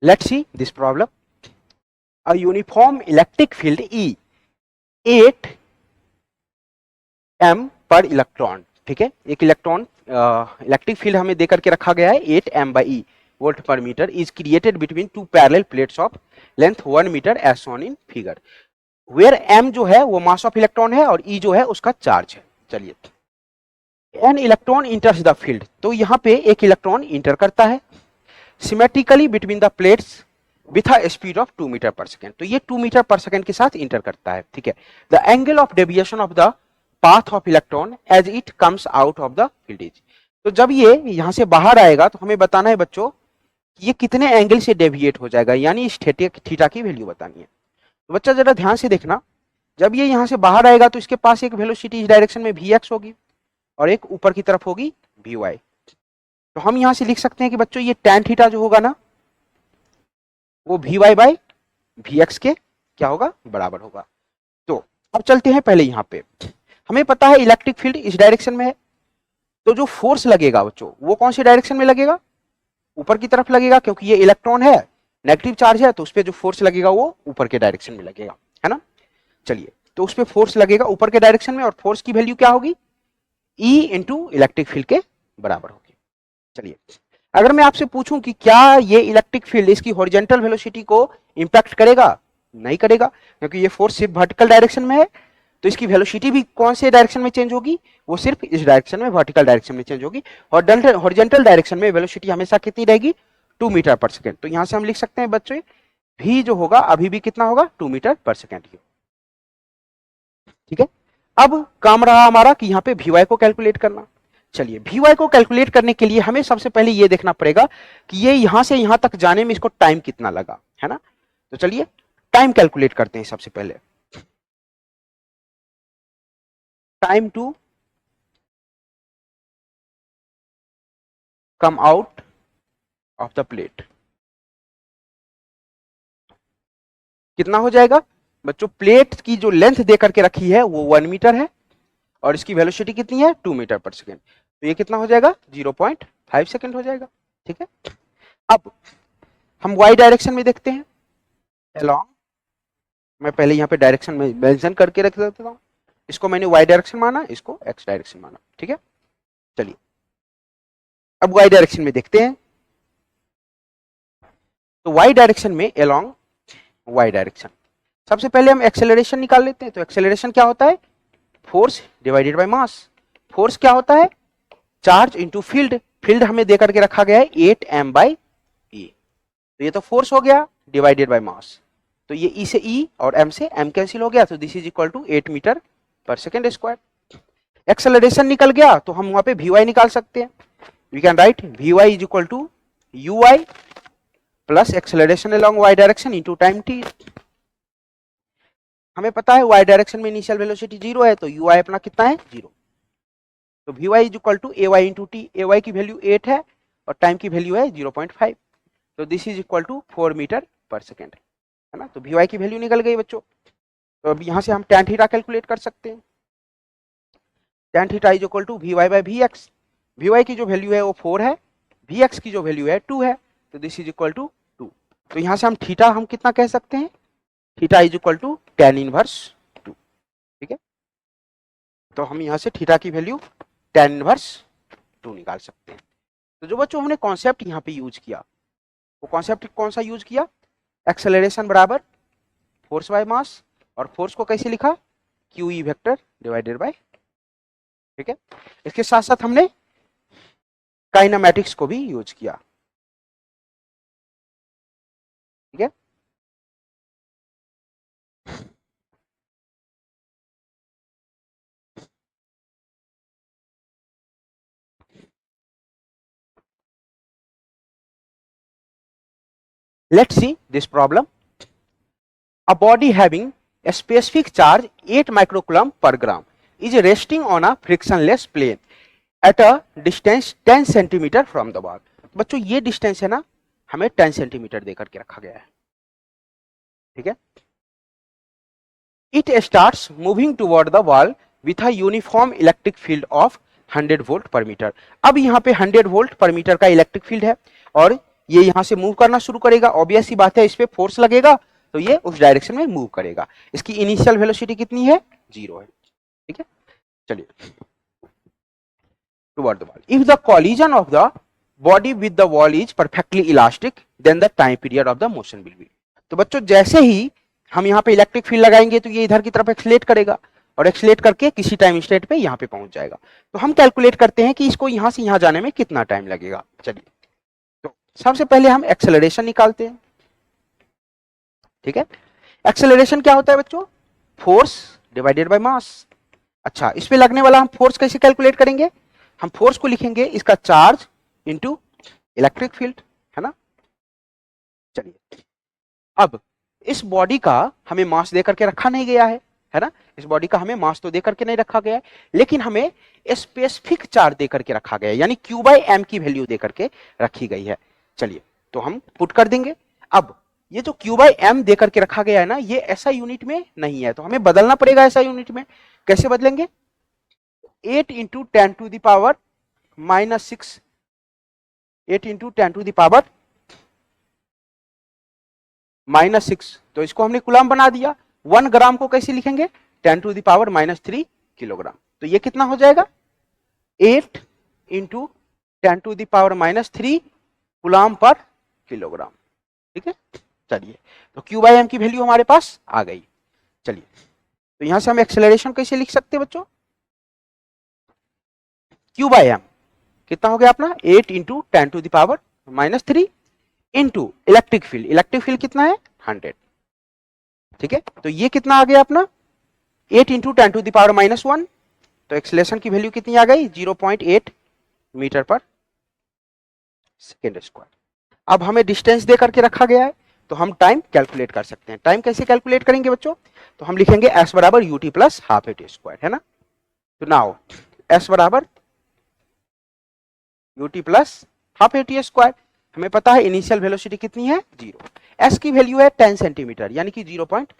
Let's see this problem. A uniform electric field E 8 M per electron, ठीक है, एक electron electric field हमें देकर के रखा गया है 8 M by E volt per metre is created between two parallel plates of length 1 metre as shown in figure, where M जो है वो मास ऑफ इलेक्ट्रॉन है और ई जो है उसका चार्ज है। चलिए, an electron enters the field, तो यहाँ पे एक इलेक्ट्रॉन इंटर करता है symmetrically between the plates with a speed of 2 metre per second, तो ये 2 मीटर पर सेकेंड के साथ इंटर करता है, ठीक है। The angle of deviation of the path of electron as it comes out of the field is, तो जब ये यहां से बाहर आएगा तो हमें बताना है बच्चों कि ये कितने एंगल से डेविएट हो जाएगा, यानी इस थीटा की वैल्यू बतानी है। तो बच्चा जरा ध्यान से देखना, जब ये यहां से बाहर आएगा तो इसके पास एक वेलोसिटी इस डायरेक्शन में Vx होगी और एक ऊपर की तरफ होगी Vy, तो हम यहां से लिख सकते हैं कि बच्चों ये tan थीटा जो होगा ना वो Vy बाई Vx के क्या होगा, बराबर होगा। तो अब चलते हैं पहले यहाँ पे, हमें पता है इलेक्ट्रिक फील्ड इस डायरेक्शन में है, तो जो फोर्स लगेगा बच्चों वो कौन सी डायरेक्शन में लगेगा, ऊपर की तरफ लगेगा, क्योंकि ये इलेक्ट्रॉन है, नेगेटिव चार्ज है, तो उस पर जो फोर्स लगेगा वो ऊपर के डायरेक्शन में लगेगा, है ना। चलिए, तो उस पर फोर्स लगेगा ऊपर के डायरेक्शन में और फोर्स की वैल्यू क्या होगी, E इंटू इलेक्ट्रिक फील्ड के बराबर होगी। चलिए, अगर मैं आपसे पूछूं कि क्या ये इलेक्ट्रिक फील्ड इसकी हॉरिजॉन्टल वेलोसिटी को इंपैक्ट करेगा, नहीं करेगा, क्योंकि ये फोर्स सिर्फ वर्टिकल डायरेक्शन में है, तो इसकी वेलोसिटी भी कौन से डायरेक्शन में चेंज होगी, वो सिर्फ इस डायरेक्शन में, वर्टिकल डायरेक्शन में चेंज होगी। और हॉरिजॉन्टल डायरेक्शन में वेलोसिटी हमेशा कितनी रहेगी, 2 मीटर पर सेकेंड, तो यहां से हम लिख सकते हैं बच्चों v जो होगा अभी भी कितना होगा, 2 मीटर पर सेकेंड, ठीक है। अब काम रहा हमारा कि यहाँ पे Vy को कैलकुलेट करना। चलिए, Vy को कैलकुलेट करने के लिए हमें सबसे पहले ये देखना पड़ेगा कि ये यहां से यहां तक जाने में इसको टाइम कितना लगा, है ना। तो चलिए टाइम कैलकुलेट करते हैं सबसे पहले, time to come out of the plate कितना हो जाएगा बच्चों, प्लेट की जो लेंथ दे करके रखी है वो 1 मीटर है और इसकी वेलोसिटी कितनी है, 2 मीटर पर सेकेंड, तो ये कितना हो जाएगा, 0.5 सेकेंड हो जाएगा, ठीक है। अब हम y डायरेक्शन में देखते हैं, अलोंग, मैं पहले यहाँ पे डायरेक्शन में मेंशन करके रख देता हूँ, इसको मैंने y डायरेक्शन माना, इसको x डायरेक्शन माना, ठीक है। चलिए, अब y डायरेक्शन में देखते हैं, तो y डायरेक्शन में अलोंग y डायरेक्शन, सबसे पहले हम एक्सेलरेशन निकाल लेते हैं। तो एक्सेलरेशन क्या होता है, force divided by mass, force क्या होता है, चार्ज इंटू फील्ड, फील्ड हमें दे करके रखा गया है 8 m बाई ई, तो ये तो फोर्स हो गया डिवाइडेड बाय मास, तो ये ई से ई और m से m कैंसिल हो गया, तो this is equal to 8 metre per second square. Acceleration निकल गया तो हम वहां पे Vy निकाल सकते हैं, we can write Vy is equal to uy plus acceleration along y direction into time t। हमें पता है y डायरेक्शन में इनिशियल वेलोसिटी 0 है, तो uy अपना कितना है, 0, तो Vy is equal to ay into T, ay की वैल्यू 8 है और टाइम की वैल्यू है 0.5, तो this is equal to 4 metre per second, है ना। तो Vy की वैल्यू निकल गई बच्चों, तो अब यहां से हम tan थीटा कैलकुलेट कर सकते हैं, tan theta is equal to Vy by Vx, Vy की जो वैल्यू है वो 4 है, Vx की जो वैल्यू है 2 है, तो दिस इज इक्वल टू 2, तो यहां से हम थीटा हम कितना कह सकते हैं, theta is equal to tan inverse 2, ठीक है। तो हम यहां से थीटा की वैल्यू tan इनवर्स 2 निकाल सकते हैं। तो जो बच्चों हमने कॉन्सेप्ट यहाँ पे यूज किया, वो कॉन्सेप्ट कौन सा यूज किया, एक्सेलरेशन बराबर फोर्स बाय मास, और फोर्स को कैसे लिखा, Q E vector divided by, ठीक है। इसके साथ साथ हमने काइनेमैटिक्स को भी यूज किया, ठीक है। Let's see this problem. A body having a specific charge 8 microcoulomb per gram is resting on a frictionless plane at a distance 10 centimeter from the wall. बच्चों ये डिस्टेंस है ना, हमें 10 सेंटीमीटर देकर के रखा गया है, ठीक है। It starts moving toward the wall with a uniform electric field of 100 volt per metre. अब यहाँ पे 100 वोल्ट पर मीटर का इलेक्ट्रिक फील्ड है और ये यहाँ से मूव करना शुरू करेगा, ऑब्वियस सी बात है इस पे फोर्स लगेगा तो ये उस डायरेक्शन में मूव करेगा। इसकी इनिशियल वेलोसिटी कितनी है, 0 है। ठीक है, चलिए toward the wall. If the collision of the body with the wall is perfectly elastic then the time period of the motion will be. तो बच्चों जैसे ही हम यहाँ पे इलेक्ट्रिक फील्ड लगाएंगे तो ये इधर की तरफ एक्सलेट करेगा और एक्सलेट करके किसी टाइम स्टेट पे यहाँ पे पहुंच जाएगा। तो हम कैलकुलेट करते हैं कि इसको यहाँ से यहाँ जाने में कितना टाइम लगेगा। चलिए तो सबसे पहले हम एक्सेलरेशन निकालते हैं। ठीक है, एक्सेलरेशन क्या होता है बच्चों, फोर्स डिवाइडेड बाय मास। अच्छा, इस पे लगने वाला हम फोर्स कैसे कैलकुलेट करेंगे, हम फोर्स को लिखेंगे इसका चार्ज इंटू इलेक्ट्रिक फील्ड, है ना। चलिए अब इस बॉडी का हमें मास दे करके रखा नहीं गया है ना, इस बॉडी का हमें मास तो दे करके नहीं रखा गया है, लेकिन हमें स्पेसिफिक चार्ज दे करके रखा गया है, यानी Q बाई एम की वैल्यू दे करके रखी गई है। चलिए तो हम पुट कर देंगे। अब ये जो Q बाई एम दे करके रखा गया है ना, ये ऐसा यूनिट में नहीं है, तो हमें बदलना पड़ेगा ऐसा यूनिट में। कैसे बदलेंगे, 8 into 10 to the power -6, 8 into 10 to the power -6, तो इसको हमने कूलम बना दिया। 1 ग्राम को कैसे लिखेंगे, 10 टू द पावर -3 किलोग्राम। तो ये कितना हो जाएगा, 8 into 10 to the power -3 coulomb per kilogram. ठीक है, चलिए तो Q बाई एम की वैल्यू हमारे पास आ गई। चलिए तो यहां से हम एक्सेलरेशन कैसे लिख सकते हैं बच्चों, Q बाई एम कितना हो गया अपना, 8 into 10 to the power -3 into electric field, electric field कितना है 100। ठीक है, तो ये कितना आ गया अपना 8 इंटू 10 टू द पावर -1, तो एक्सेलरेशन की वैल्यू कितनी आ गई 0.8 मीटर पर सेकेंड स्क्वायर। अब हमें डिस्टेंस दे करके रखा गया है तो हम टाइम कैलकुलेट कर सकते हैं। टाइम कैसे कैलकुलेट करेंगे बच्चों, तो हम लिखेंगे s बराबर ut plus half A T square, है ना। तो नाउ s बराबर ut plus half A T square, हमें पता है इनिशियल वेलोसिटी कितनी है 0, s की वैल्यू है 10 सेंटीमीटर यानी कि 0.5